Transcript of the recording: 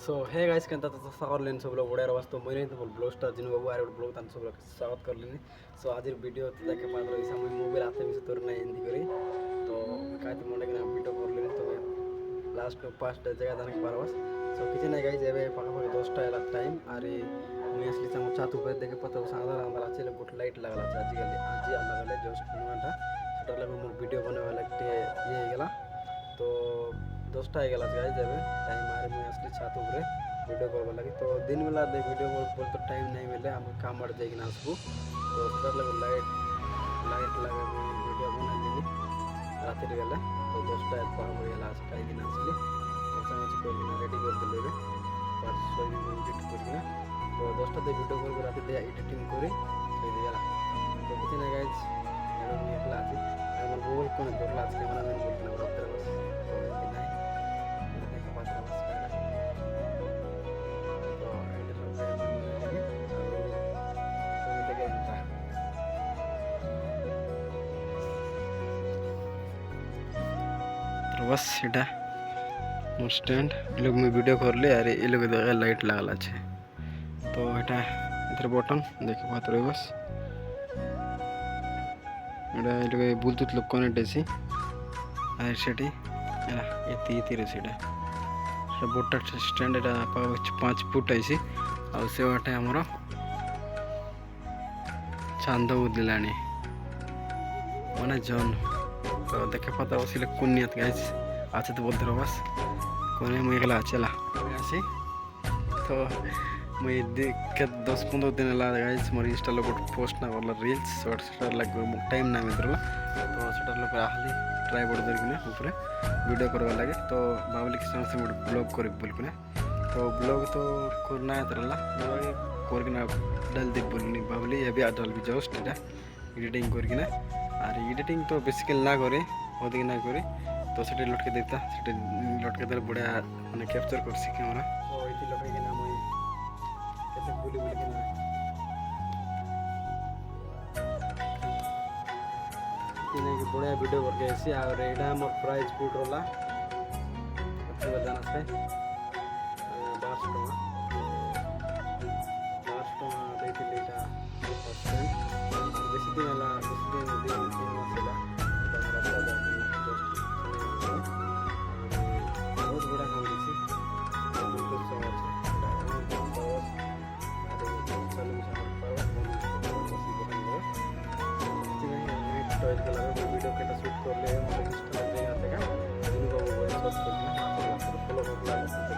सो hey guys केनता तो sucker लेन सब लोग बड़े वास्तव मने तो ब्लॉग स्टार जिन बाबू आरे ब्लॉग तान सब लोग स्वागत कर लेनी। सो आज वीडियो तो जाके पात्र इस समय मोबाइल आते भी तोर नहीं हिंदी करी तो काय तो मोटे के वीडियो कर लेनी तो लास्ट 5 जगह जाने के बस। सो किसी नहीं गाइस एबे पाखा पाखा 10टा एला टाइम आरे मैं असली संग छात ऊपर देखे पता सांदर अंदर आछे गुट लाइट लागला छ आज अलग अलग जस्ट नोटा सेटा लगे मोर वीडियो बने वाला ये गेला तो 10टा हो गला गाइस एबे टाइम मारे मैं असली छात ऊपर वीडियो करवा लगी तो दिन बेला दे वीडियो बोल तो टाइम नहीं मिले हम काम आड़ जाइए आसबू तो सेटा लगे लाइट लगे वीडियो बना लेनी रातिर बेला तो 10टा पढ़ गला कहीं आसली मचामची कर रेडी कर देले पाँच छः दिन एडिट करना तो 10टा दे वीडियो कर रातिर एडिटिंग कर गला तो किसी ना गाइज एकला आज আমার মোবাইল কোন ধরলা আজকে ক্যামেরাম্যান বলতে না রাত্রে বস তো নাই দেখো পাত্র বস তো এটা লোকে লাগে তুমি থেকে এটা तो बस এটা মোর স্ট্যান্ড এই লোক আমি ভিডিও করলে আর এই লোকে দেখা লাইট লাগাল আছে তো এটা এর বটন দেখো পাত্র বস এটা এটা ব্লুটুথ লোক কানেক্ট আছে আর সেটি এলা এতি সেটা সব বোটটা স্ট্যান্ড এটা 5 ফুট আছে আর সেটা আমরা চাঁদ উদিলানি মানে জন তো দেখে পাতা বসিলে কোন নিয়ত গাইস আছে তো বলতে বাস কোনে মই গেলা চলা আসি তো मैं देख 10-15 दिन ला गाइस मोर इंस्टा लोग पोस्ट ना करला रील्स शॉर्ट शॉर्ट लाग टाइम ना मित्रला तो सेटा लोग आहली ट्राइपॉड धरकिने ऊपर वीडियो करवा लागे तो बाबली के संग से ब्लॉग कर बोलकने तो ब्लॉग तो करना है तरला करकिना डाल दे बोलनी बाबली अभी डाल भी जस्ट এটা एडिटिंग करकिना और एडिटिंग तो बेसिकली ना करे ओदिक ना करे तो सेटा लटके देता सेटा लटके दे बढ़िया माने कैप्चर कर सी कैमरा तो इति लटके के नाम बुली बुली के ना इने के बढ़िया वीडियो करके ऐसे और एडा मोर प्राइस फुट रोला अच्छा बजाना से 12 टका देती लेटा परसेंट बेसी दिन वाला दिन मसला बहुत बड़ा काम दिसी बहुत सब আছে वीडियो के शूट कर ले इंस्टा पे जाते का जिनको वो सर्च करना फॉलो कर